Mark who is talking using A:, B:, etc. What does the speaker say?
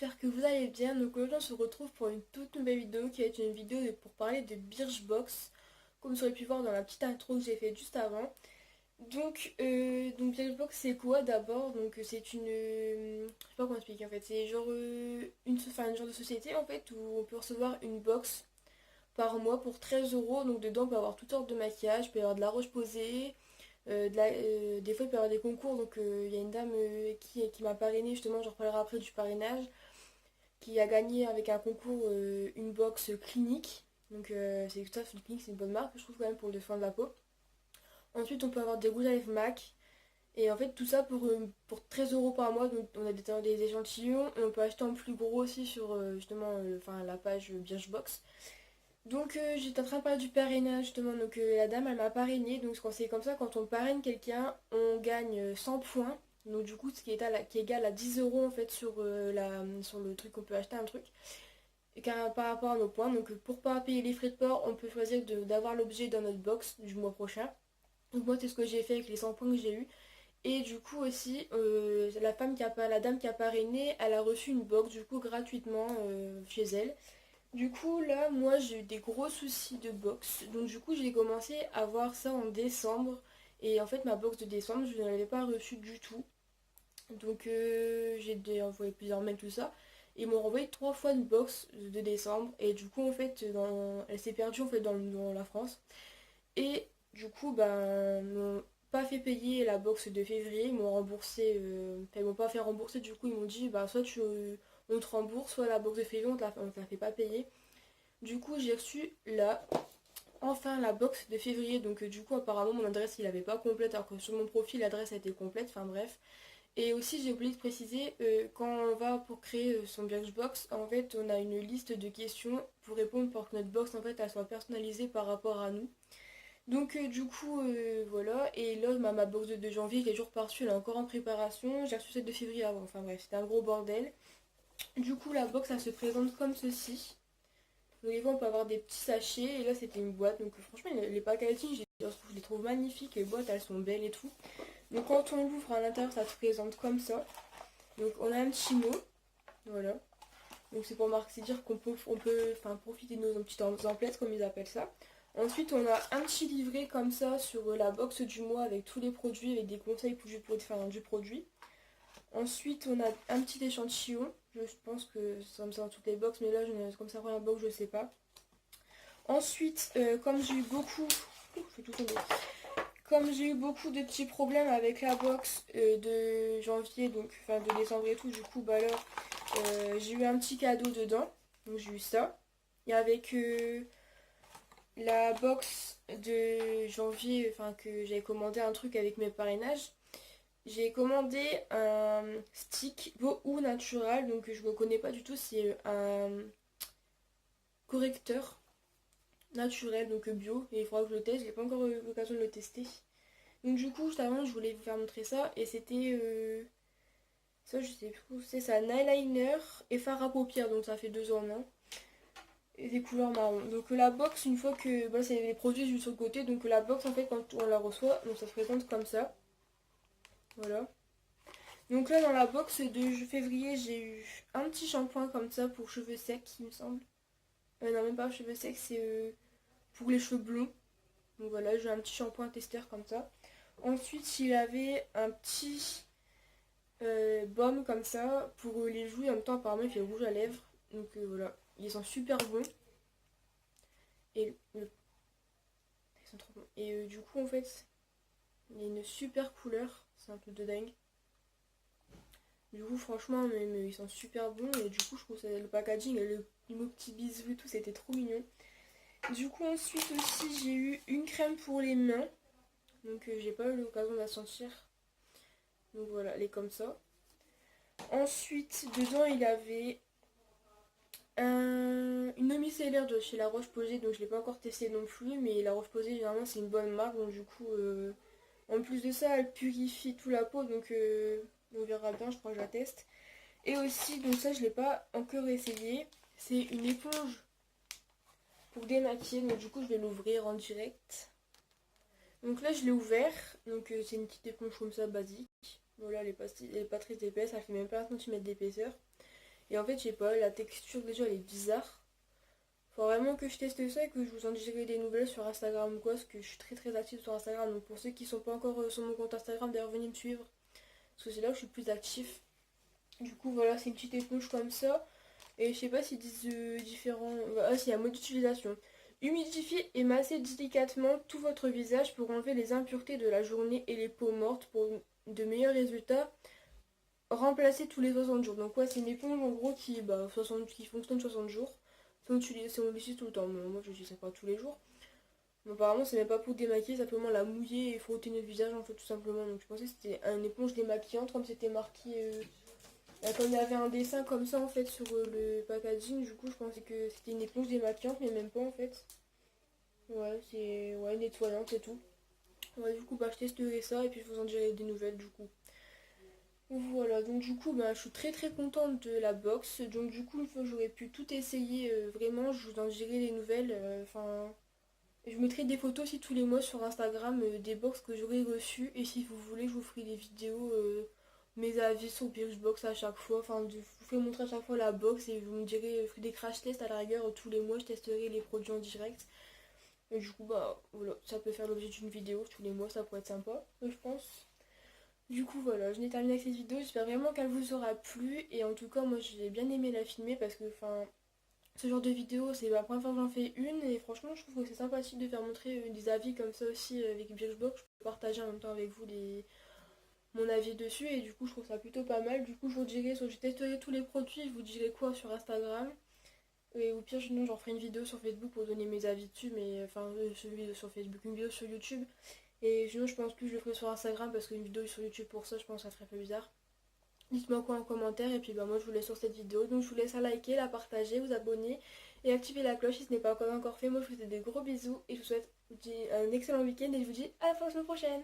A: j'espère que vous allez bien. Donc aujourd'hui on se retrouve pour une toute nouvelle vidéo qui est une vidéo pour parler de Birchbox, comme vous aurez pu voir dans la petite intro que j'ai fait juste avant. Donc Birchbox c'est quoi d'abord? Donc c'est une... je sais pas comment expliquer en fait, c'est genre une genre de société en fait où on peut recevoir une box par mois pour 13 euros. Donc dedans on peut avoir toutes sortes de maquillage, il peut y avoir de la roche-posay, des fois il peut y avoir des concours. Donc il y a une dame qui m'a parrainé justement, j'en reparlerai après du parrainage, qui a gagné avec un concours une box clinique. Donc c'est ça, clinique c'est une bonne marque je trouve quand même pour le soin de la peau. Ensuite on peut avoir des rouges à lèvres MAC. Et en fait tout ça pour 13 euros par mois. Donc on a des échantillons et on peut acheter en plus gros aussi sur justement la page Birchbox. Donc j'étais en train de parler du parrainage justement. Donc la dame elle m'a parrainé. Donc c'est comme ça, quand on parraine quelqu'un on gagne 100 points. Donc du coup ce qui est égal à 10 euros en fait sur le truc qu'on peut acheter un truc. Et par rapport à nos points. Donc pour pas payer les frais de port on peut choisir d'avoir l'objet dans notre box du mois prochain. Donc moi c'est ce que j'ai fait avec les 100 points que j'ai eu. Et du coup aussi la dame qui a parrainé elle a reçu une box du coup gratuitement chez elle. Du coup, là, moi, j'ai eu des gros soucis de box. Donc, du coup, j'ai commencé à voir ça en décembre. Et en fait, ma box de décembre, je ne l'avais pas reçue du tout. Donc, envoyé plusieurs mails, tout ça. Ils m'ont renvoyé 3 fois une box de décembre. Et du coup, en fait, elle s'est perdue en fait, dans la France. Et du coup, ben, ils m'ont pas fait payer la box de février. Ils m'ont remboursé. Enfin, ils m'ont pas fait rembourser. Du coup, ils m'ont dit, bah, soit on te rembourse, soit la box de février, on te la fait pas payer. Du coup, j'ai reçu enfin la box de février. Donc, du coup, apparemment, mon adresse, il avait pas complète, alors que sur mon profil, l'adresse a été complète. Enfin, bref. Et aussi, j'ai oublié de préciser, quand on va pour créer son Birchbox, en fait, on a une liste de questions pour répondre pour que notre box, en fait, elle soit personnalisée par rapport à nous. Donc, du coup, voilà. Et là, ma box de 2 janvier, qui est toujours pas reçue, elle est encore en préparation. J'ai reçu celle de février avant. Enfin, bref, c'était un gros bordel. Du coup, la box, elle se présente comme ceci. Donc des fois on peut avoir des petits sachets et là c'était une boîte. Donc franchement les packaging je les trouve magnifiques, les boîtes elles sont belles et tout. Donc quand on l'ouvre à l'intérieur ça se présente comme ça. Donc on a un petit mot, voilà. Donc c'est pour marquer, c'est dire qu'on peut profiter de nos petites emplettes comme ils appellent ça. Ensuite on a un petit livret comme ça sur la box du mois avec tous les produits, avec des conseils du produit. Ensuite on a un petit échantillon. Je pense que ça me sert dans toutes les box, mais là comme ça première box je sais pas. Ensuite, comme j'ai eu beaucoup... je vais tout tomber. Comme j'ai eu beaucoup de petits problèmes avec la box de janvier, donc enfin de décembre et tout, du coup bah là j'ai eu un petit cadeau dedans. Donc j'ai eu ça. Et avec la box de janvier, enfin que j'avais commandé un truc avec mes parrainages, j'ai commandé un stick Beau Natural, donc je ne connais pas du tout, c'est un correcteur naturel, donc bio, et il faudra que je le teste, j'ai pas encore eu l'occasion de le tester. Donc du coup, juste avant, je voulais vous faire montrer ça, et c'était ça, je sais plus, c'est ça, un eyeliner et fard à paupières, donc ça fait 2 en 1, et des couleurs marron. Donc la box, une fois que, bah, c'est les produits juste sur le côté, donc la box en fait quand on la reçoit, donc ça se présente comme ça, voilà. Donc là dans la box de février, j'ai eu un petit shampoing comme ça pour cheveux secs, il me semble. Non, même pas cheveux secs, c'est pour les cheveux blonds. Donc voilà, j'ai un petit shampoing testeur comme ça. Ensuite, il avait un petit baume comme ça pour les joues. En même temps, apparemment, il fait rouge à lèvres. Donc voilà, ils sont super bons. Et ils sont trop bons. Et du coup, en fait, il y a une super couleur. C'est un truc de dingue. Du coup, franchement, mais ils sont super bons. Et du coup, je trouve que le packaging et le petit bisou et tout, c'était trop mignon. Du coup, ensuite aussi, j'ai eu une crème pour les mains. Donc j'ai pas eu l'occasion de la sentir. Donc voilà, elle est comme ça. Ensuite, dedans, il avait une micellaire de chez La Roche-Posay. Donc je l'ai pas encore testé non plus. Mais La Roche-Posay, généralement, c'est une bonne marque. Donc du coup, en plus de ça, elle purifie tout la peau. Donc on verra bien, je crois que je la teste. Et aussi, donc ça, je l'ai pas encore essayé. C'est une éponge pour démaquiller. Donc du coup, je vais l'ouvrir en direct. Donc là, je l'ai ouvert. Donc c'est une petite éponge comme ça, basique. Voilà, elle est pas très épaisse, elle fait même pas 1 cm d'épaisseur. Et en fait, je sais pas, la texture déjà elle est bizarre. Faut vraiment que je teste ça et que je vous en dirai des nouvelles sur Instagram ou quoi, parce que je suis très active sur Instagram. Donc pour ceux qui sont pas encore sur mon compte Instagram, d'ailleurs venez me suivre, parce que c'est là où je suis le plus actif. Du coup voilà, c'est une petite éponge comme ça. Et je sais pas s'ils disent différents... Ah si, il y a mode d'utilisation. Humidifiez et massez délicatement tout votre visage pour enlever les impuretés de la journée et les peaux mortes pour de meilleurs résultats. Remplacez tous les 60 jours. Donc ouais, c'est une éponge en gros qui fonctionne 60 jours. C'est on l'utilise tout le temps. Moi je l'utilise pas tous les jours. Mais apparemment c'est même pas pour démaquiller, simplement la mouiller et frotter notre visage en fait tout simplement. Donc je pensais que c'était une éponge démaquillante comme c'était marqué... comme il y avait un dessin comme ça en fait sur le packaging, du coup je pensais que c'était une éponge démaquillante mais même pas en fait. Ouais, c'est nettoyante c'est tout. Ouais, du coup bah je testerai ça et puis je vous en dirai des nouvelles du coup. Voilà, donc du coup bah je suis très contente de la box. Donc du coup une fois que j'aurais pu tout essayer vraiment, je vous en dirai des nouvelles. Enfin, je mettrai des photos aussi tous les mois sur Instagram des box que j'aurai reçues. Et si vous voulez, je vous ferai des vidéos, mes avis sur Birchbox à chaque fois. Enfin, je vous ferai montrer à chaque fois la box et vous me direz, je ferai des crash tests à la rigueur tous les mois. Je testerai les produits en direct. Et du coup, bah voilà, ça peut faire l'objet d'une vidéo tous les mois, ça pourrait être sympa, je pense. Du coup, voilà, je n'ai terminé avec cette vidéo. J'espère vraiment qu'elle vous aura plu. Et en tout cas, moi j'ai bien aimé la filmer parce que, enfin, ce genre de vidéo, c'est la première fois que j'en fais une et franchement, je trouve que c'est sympathique de faire montrer des avis comme ça aussi avec Birchbox. Je peux partager en même temps avec vous mon avis dessus et du coup, je trouve ça plutôt pas mal. Du coup, je vous dirai, soit je testerai tous les produits, je vous dirai quoi sur Instagram. Et au pire, sinon, j'en ferai une vidéo sur Facebook pour donner mes avis dessus, mais enfin, une vidéo sur Facebook, une vidéo sur YouTube. Et sinon, je pense plus que je le ferai sur Instagram parce qu'une vidéo sur YouTube pour ça, je pense que ça ferait un peu bizarre. Dites-moi quoi en commentaire et puis bah moi je vous laisse sur cette vidéo. Donc je vous laisse à liker, la partager, vous abonner et activer la cloche si ce n'est pas encore fait. Moi je vous fais des gros bisous et je vous souhaite un excellent week-end et je vous dis à la semaine prochaine.